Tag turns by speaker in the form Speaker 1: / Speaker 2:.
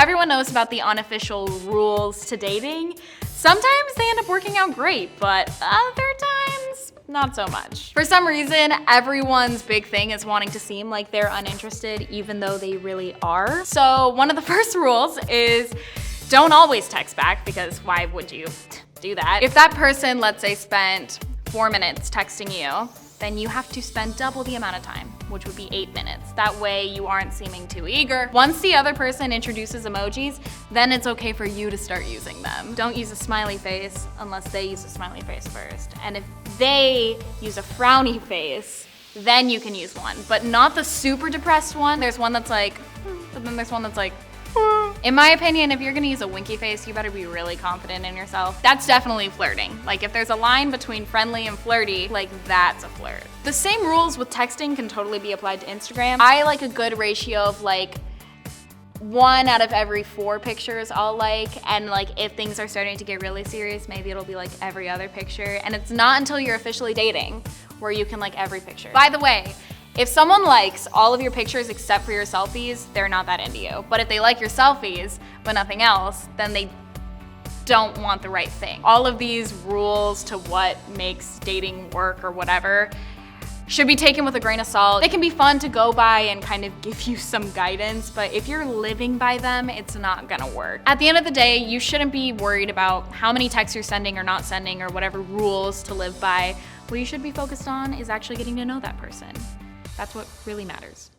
Speaker 1: everyone knows about the unofficial rules to dating. Sometimes they end up working out great, but other times, not so much. For some reason, everyone's big thing is wanting to seem like they're uninterested, even though they really are. So one of the first rules is don't always text back, because why would you do that? If that person, let's say, spent 4 minutes texting you, then you have to spend double the amount of time, which would be 8 minutes. That way you aren't seeming too eager. Once the other person introduces emojis, then it's okay for you to start using them. Don't use a smiley face unless they use a smiley face first. And if they use a frowny face, then you can use one, but not the super depressed one. There's one that's like, but then there's one that's like, in my opinion, if you're gonna use a winky face, you better be really confident in yourself. That's definitely flirting. Like if there's a line between friendly and flirty, like that's a flirt. The same rules with texting can totally be applied to Instagram. I like a good ratio of like 1 out of every 4 pictures I'll like, and like if things are starting to get really serious, maybe it'll be like every other picture. And it's not until you're officially dating where you can like every picture. By the way, if someone likes all of your pictures except for your selfies, they're not that into you. But if they like your selfies, but nothing else, then they don't want the right thing. All of these rules to what makes dating work or whatever should be taken with a grain of salt. They can be fun to go by and kind of give you some guidance, but if you're living by them, it's not gonna work. At the end of the day, you shouldn't be worried about how many texts you're sending or not sending or whatever rules to live by. What you should be focused on is actually getting to know that person. That's what really matters.